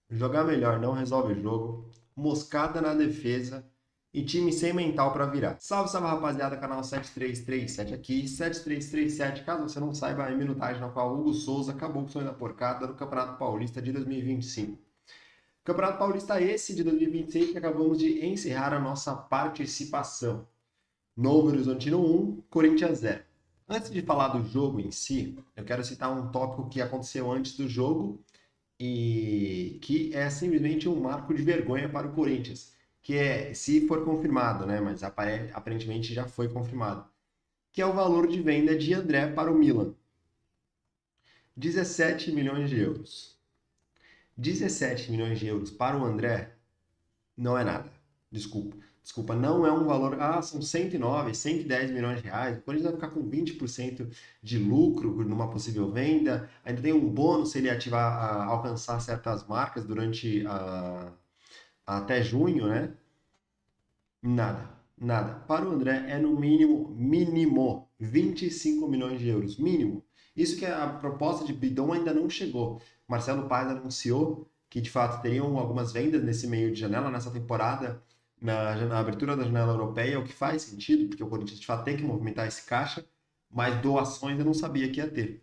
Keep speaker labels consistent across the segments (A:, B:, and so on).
A: Jogar melhor não resolve o jogo. Moscada na defesa e time sem mental para virar. Salve, salve rapaziada, canal 7337 aqui. 7337, caso você não saiba, é a minutagem na qual Hugo Souza acabou com o sonho da porcada no Campeonato Paulista de 2025. Campeonato Paulista esse de 2026 que acabamos de encerrar a nossa participação. Novo Horizontino 1, Corinthians 0. Antes de falar do jogo em si, eu quero citar um tópico que aconteceu antes do jogo e que é simplesmente um marco de vergonha para o Corinthians, que é, se for confirmado, né, mas aparentemente já foi confirmado, que é o valor de venda de André para o Milan, 17 milhões de euros. 17 milhões de euros para o André não é nada. Desculpa. Desculpa, não é um valor. Ah, são 109, 110 milhões de reais. O Corinthians vai ficar com 20% de lucro numa possível venda. Ainda tem um bônus se ele ativar, alcançar certas marcas durante até junho, né? Nada, nada. Para o André é no mínimo 25 milhões de euros, mínimo. Isso que a proposta de Bidon ainda não chegou. Marcelo Paes anunciou que de fato teriam algumas vendas nesse meio de janela, nessa temporada, na abertura da janela europeia, o que faz sentido, porque o Corinthians de fato tem que movimentar esse caixa, mas doações eu não sabia que ia ter.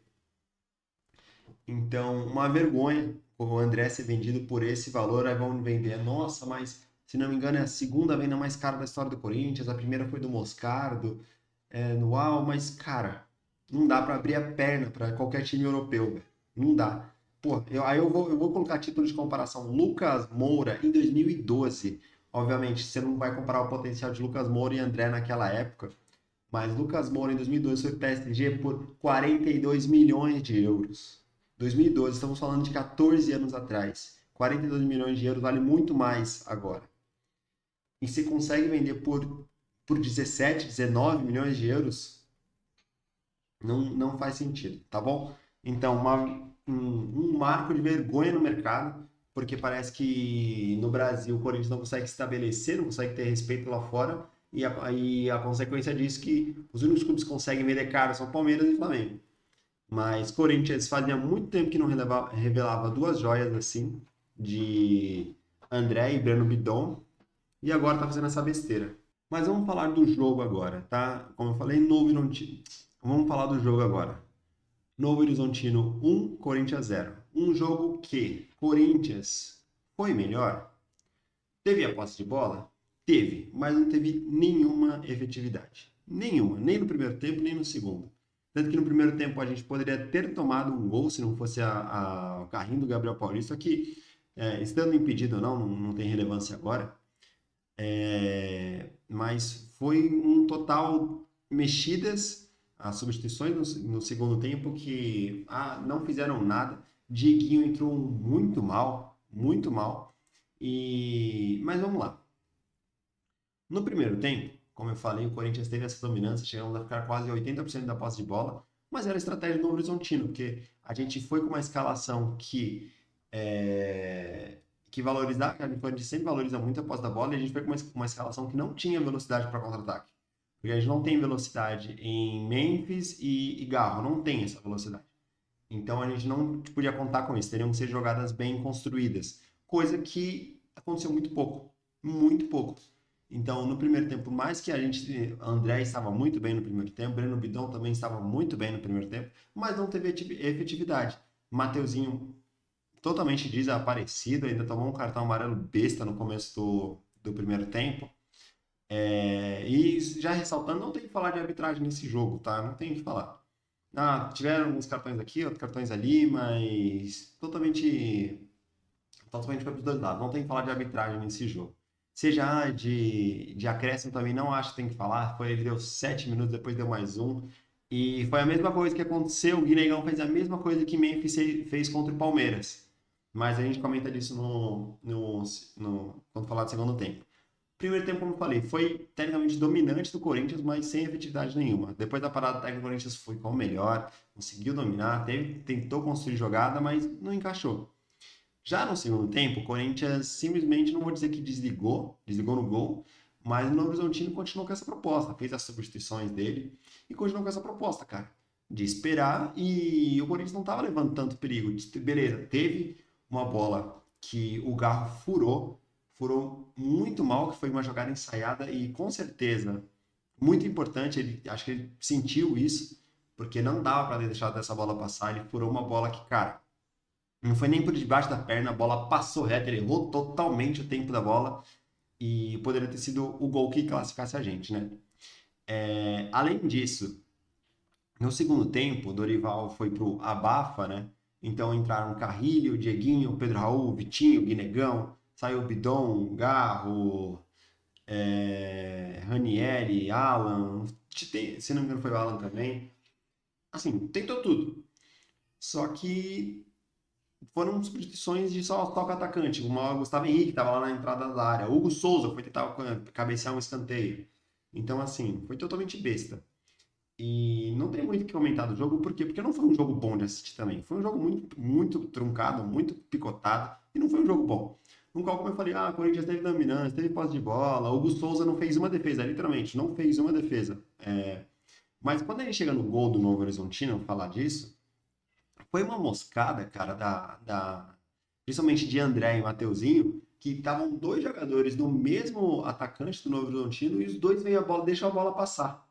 A: Então, uma vergonha o André ser vendido por esse valor. Aí vão vender. Nossa, mas se não me engano é a segunda venda mais cara da história do Corinthians. A primeira foi do Moscardo, no UAU, mas cara, não dá para abrir a perna para qualquer time europeu, velho. Não dá. Pô, eu vou colocar título de comparação. Lucas Moura em 2012. Obviamente, você não vai comparar o potencial de Lucas Moura e André naquela época, mas Lucas Moura em 2012 foi PSG por 42 milhões de euros. 2012, estamos falando de 14 anos atrás. 42 milhões de euros vale muito mais agora. E se consegue vender por 17, 19 milhões de euros, não faz sentido, tá bom? Então, um marco de vergonha no mercado, porque parece que no Brasil o Corinthians não consegue se estabelecer, não consegue ter respeito lá fora, e a consequência disso é que os únicos clubes que conseguem vender caro são Palmeiras e Flamengo. Mas Corinthians fazia muito tempo que não revelava duas joias assim, de André e Breno Bidon, e agora tá fazendo essa besteira. Mas vamos falar do jogo agora, tá? Como eu falei, Novo Horizontino. Vamos falar do jogo agora. Novo Horizontino 1, Corinthians 0. Um jogo que Corinthians foi melhor. Teve a posse de bola? Teve, mas não teve nenhuma efetividade. Nenhuma, nem no primeiro tempo, nem no segundo. Tanto que no primeiro tempo a gente poderia ter tomado um gol se não fosse o carrinho do Gabriel Paulista, que, estando impedido ou não tem relevância agora. Mas foi um total mexidas, as substituições no segundo tempo que não fizeram nada. Dieguinho entrou muito mal, muito mal. Mas vamos lá. No primeiro tempo, como eu falei, o Corinthians teve essa dominância, chegamos a ficar quase 80% da posse de bola, mas era a estratégia do Horizontino, porque a gente foi com uma escalação é, que valorizar, a gente sempre valoriza muito a posse da bola, e a gente foi com uma escalação que não tinha velocidade para contra-ataque. Porque a gente não tem velocidade em Memphis e Garro, não tem essa velocidade. Então a gente não podia contar com isso, teriam que ser jogadas bem construídas, coisa que aconteceu muito pouco, muito pouco. Então, no primeiro tempo, por mais que André estava muito bem no primeiro tempo, Breno Bidon também estava muito bem no primeiro tempo, mas não teve efetividade. Mateuzinho totalmente desaparecido, ainda tomou um cartão amarelo besta no começo do primeiro tempo. E já ressaltando, não tem que falar de arbitragem nesse jogo, tá? Não tem o que falar. Tiveram uns cartões aqui, outros cartões ali, mas totalmente foi para os dois lados. Não tem que falar de arbitragem nesse jogo. Seja de acréscimo também, não acho que tem que falar. Ele deu 7 minutos, depois deu mais um. E foi a mesma coisa que aconteceu. O Guinegão fez a mesma coisa que Memphis fez contra o Palmeiras. Mas a gente comenta disso quando falar do segundo tempo. Primeiro tempo, como eu falei, foi tecnicamente dominante do Corinthians, mas sem efetividade nenhuma. Depois da parada técnica, o Corinthians foi com o melhor, conseguiu dominar, tentou construir jogada, mas não encaixou. Já no segundo tempo, o Corinthians simplesmente, não vou dizer que desligou no gol, mas o Novo Horizontino continuou com essa proposta, fez as substituições dele e continuou com essa proposta, cara, de esperar, e o Corinthians não estava levando tanto perigo. Beleza, teve uma bola que o Garro furou muito mal, que foi uma jogada ensaiada e com certeza muito importante, acho que ele sentiu isso, porque não dava para deixar dessa bola passar, ele furou uma bola que, cara, não foi nem por debaixo da perna, a bola passou reto, ele errou totalmente o tempo da bola e poderia ter sido o gol que classificasse a gente, né? Além disso, no segundo tempo, o Dorival foi pro abafa, né? Então entraram Carrilho, Dieguinho, Pedro Raul, Vitinho, Guinegão, saiu Bidon, Garro, Ranieri, Alan, se não me engano foi o Alan também. Assim, tentou tudo. Só que foram substituições de só com atacante. O Gustavo Henrique estava lá na entrada da área. O Hugo Souza foi tentar cabecear um escanteio. Então, assim, foi totalmente besta. E não tem muito o que comentar do jogo, por quê? Porque não foi um jogo bom de assistir também. Foi um jogo muito, muito truncado, muito picotado, e não foi um jogo bom. No qual, como eu falei, o Corinthians teve dominância, teve posse de bola, o Hugo Souza não fez uma defesa, literalmente, não fez uma defesa. Mas quando ele chega no gol do Novo Horizontino, falar disso, foi uma moscada, cara, principalmente de André e Mateuzinho, que estavam dois jogadores do mesmo atacante do Novo Horizontino e os dois veem a bola, deixam a bola passar.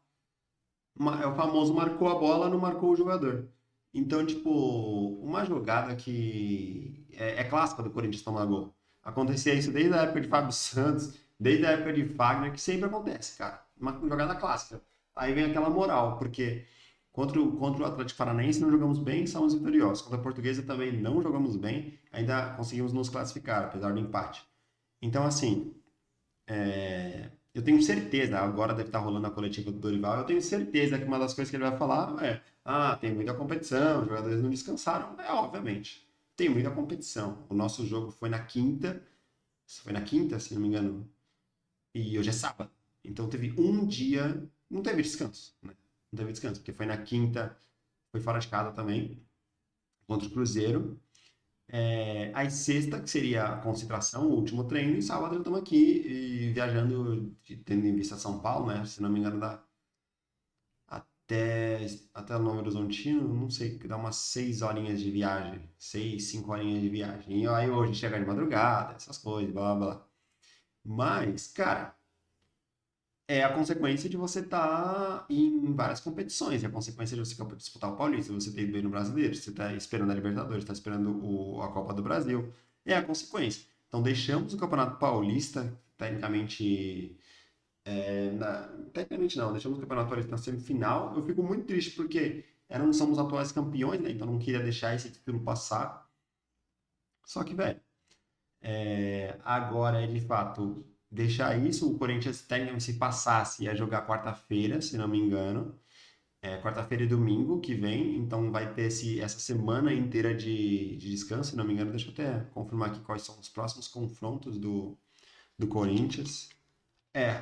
A: É o famoso marcou a bola, não marcou o jogador. Então, tipo, uma jogada que é clássica do Corinthians tomar gol. Acontecia isso desde a época de Fábio Santos, desde a época de Fagner, que sempre acontece, cara. Uma jogada clássica. Aí vem aquela moral, porque contra o Atlético Paranaense não jogamos bem, somos vitoriosos. Contra a Portuguesa também não jogamos bem, ainda conseguimos nos classificar, apesar do empate. Então, assim, eu tenho certeza, agora deve estar rolando a coletiva do Dorival, eu tenho certeza que uma das coisas que ele vai falar tem muita competição, os jogadores não descansaram. Obviamente, tem muita competição. O nosso jogo foi na quinta, se não me engano, e hoje é sábado. Então teve um dia, não teve descanso, né? Não teve descanso, porque foi na quinta, foi fora de casa também, contra o Cruzeiro. Aí sexta, que seria a concentração, o último treino, e sábado estamos aqui e viajando, tendo em vista São Paulo, né? Se não me engano, até, até Novo Horizontino, não sei, dá umas 6 horinhas de viagem, 6, 5 horinhas de viagem. E aí hoje chegar de madrugada, essas coisas, blá blá blá. Mas, cara, é a consequência de você estar em várias competições, é a consequência de você disputar o Paulista, você ter ido bem no Brasileiro, você está esperando a Libertadores, está esperando a Copa do Brasil, é a consequência. Então deixamos o Campeonato Paulista, tecnicamente, tecnicamente não, deixamos o Campeonato Paulista na semifinal. Eu fico muito triste porque somos atuais campeões, né? Então não queria deixar esse título passar. Só que, velho, agora é de fato deixar isso. O Corinthians, tecnicamente, se passasse, ia jogar quarta-feira, se não me engano. Quarta-feira e domingo que vem, então vai ter essa semana inteira de descanso, se não me engano. Deixa eu até confirmar aqui quais são os próximos confrontos do Corinthians.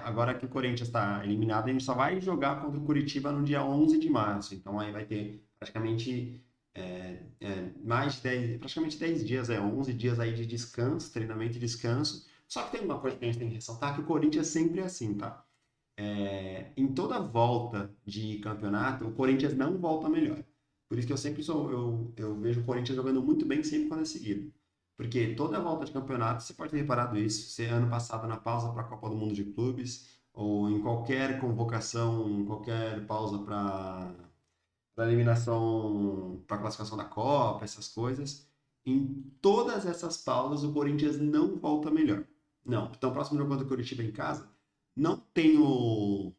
A: Agora que o Corinthians está eliminado, a gente só vai jogar contra o Curitiba no dia 11 de março. Então aí vai ter praticamente mais de 10, praticamente 10 dias, 11 dias aí de descanso, treinamento e descanso. Só que tem uma coisa que a gente tem que ressaltar, que o Corinthians sempre é assim, tá? Em toda volta de campeonato, o Corinthians não volta melhor. Por isso que eu vejo o Corinthians jogando muito bem sempre quando é seguido. Porque toda volta de campeonato, você pode ter reparado isso, se ano passado na pausa para a Copa do Mundo de Clubes, ou em qualquer convocação, em qualquer pausa para eliminação, para classificação da Copa, essas coisas, em todas essas pausas o Corinthians não volta melhor. Não. Então, o próximo jogo contra o Curitiba em casa, não tenho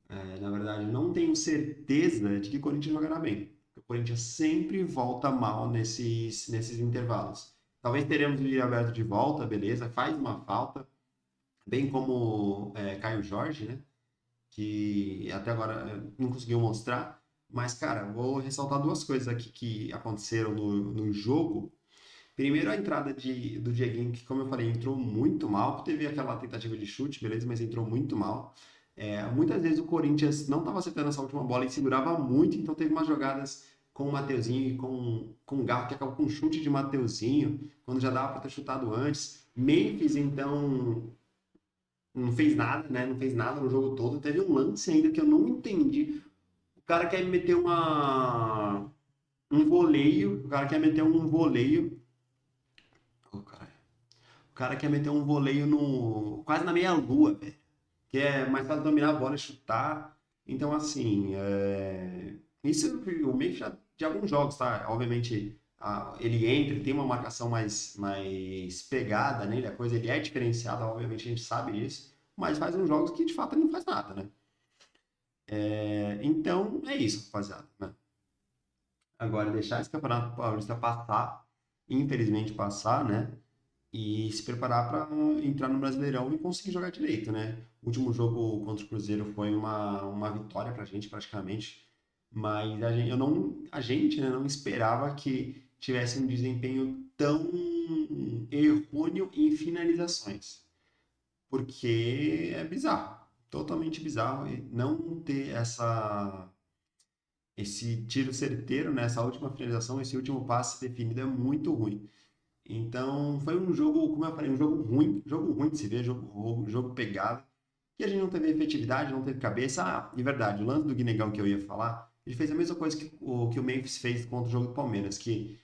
A: na verdade, não tenho certeza de que o Corinthians jogará bem. O Corinthians sempre volta mal nesses intervalos. Talvez teremos o Yuri Alberto de volta, beleza, faz uma falta, bem como Caio Jorge, né? Que até agora não conseguiu mostrar. Mas, cara, vou ressaltar duas coisas aqui que aconteceram no jogo. Primeiro, a entrada do Dieguinho, que, como eu falei, entrou muito mal. Teve aquela tentativa de chute, beleza, mas entrou muito mal. Muitas vezes o Corinthians não estava acertando essa última bola e segurava muito, então teve umas jogadas com o Mateuzinho e com o Garro, que acabou com um chute de Mateuzinho, quando já dava para ter chutado antes. Memphis, então, não fez nada, né? Não fez nada no jogo todo. Teve um lance ainda que eu não entendi. O cara quer meter um voleio. O cara quer meter um voleio. Oh, cara, cara quer meter um voleio no, quase na meia-lua, velho. Que é mais fácil dominar a bola e chutar. Então, assim, isso o Memphis já de alguns jogos, tá? Obviamente, ele entra, ele tem uma marcação mais pegada nele, a coisa ele é diferenciada, obviamente a gente sabe disso, mas faz uns jogos que de fato ele não faz nada, né? Então, é isso, rapaziada, né? Agora, deixar esse Campeonato Paulista passar, infelizmente passar, né? E se preparar para entrar no Brasileirão e conseguir jogar direito, né? O último jogo contra o Cruzeiro foi uma vitória pra gente, praticamente. Mas a gente, né, não esperava que tivesse um desempenho tão errôneo em finalizações. Porque é bizarro, totalmente bizarro e não ter esse tiro certeiro, né, essa última finalização, esse último passe definido é muito ruim. Então, foi um jogo, como eu falei, um jogo ruim de se ver, jogo pegado, e a gente não teve efetividade, não teve cabeça. Ah, de verdade, o lance do Guinegão que eu ia falar, ele fez a mesma coisa que o Memphis fez contra o jogo do Palmeiras, que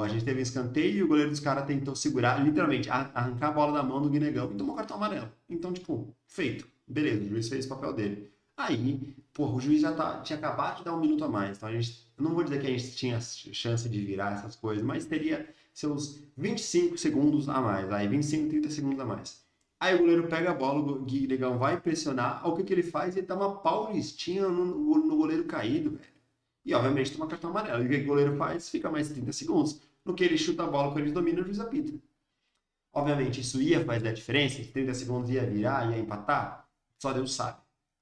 A: a gente teve um escanteio e o goleiro dos caras tentou segurar, literalmente, arrancar a bola da mão do Guinegão e tomou cartão amarelo. Então, tipo, feito. Beleza, o juiz fez o papel dele. Aí, porra, o juiz já tinha acabado de dar um minuto a mais. Então, eu não vou dizer que a gente tinha chance de virar essas coisas, mas teria seus 25 segundos a mais. Aí, 25, 30 segundos a mais. Aí o goleiro pega a bola, o Guinegão vai pressionar. O que ele faz? Ele dá uma paulistinha no goleiro caído, velho. E obviamente toma cartão amarelo. E o que o goleiro faz? Fica mais 30 segundos. No que ele chuta a bola, quando ele domina, o juiz apita. Obviamente isso ia fazer a diferença, 30 segundos ia virar, ia empatar, só Deus sabe.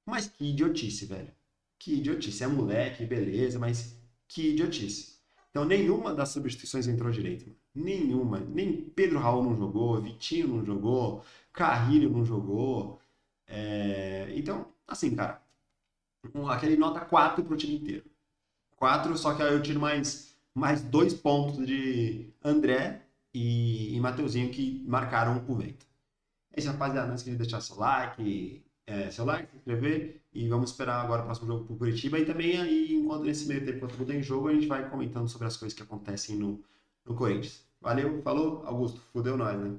A: Mas que idiotice, velho. Que idiotice. É moleque, beleza, mas que idiotice. Então nenhuma das substituições entrou direito, mano. Nenhuma. Nem Pedro Raul não jogou, Vitinho não jogou, Carrilho não jogou. Então, assim, cara, aquele nota 4 pro time inteiro. 4, só que aí eu tiro mais 2 pontos de André e Mateuzinho que marcaram o vento. É isso, rapaziada. Não esqueça de deixar seu like, se inscrever e vamos esperar agora o próximo jogo pro Curitiba. E também aí, enquanto nesse meio tempo, enquanto tudo em jogo, a gente vai comentando sobre as coisas que acontecem no Corinthians. Valeu, falou, Augusto. Fudeu nós, né?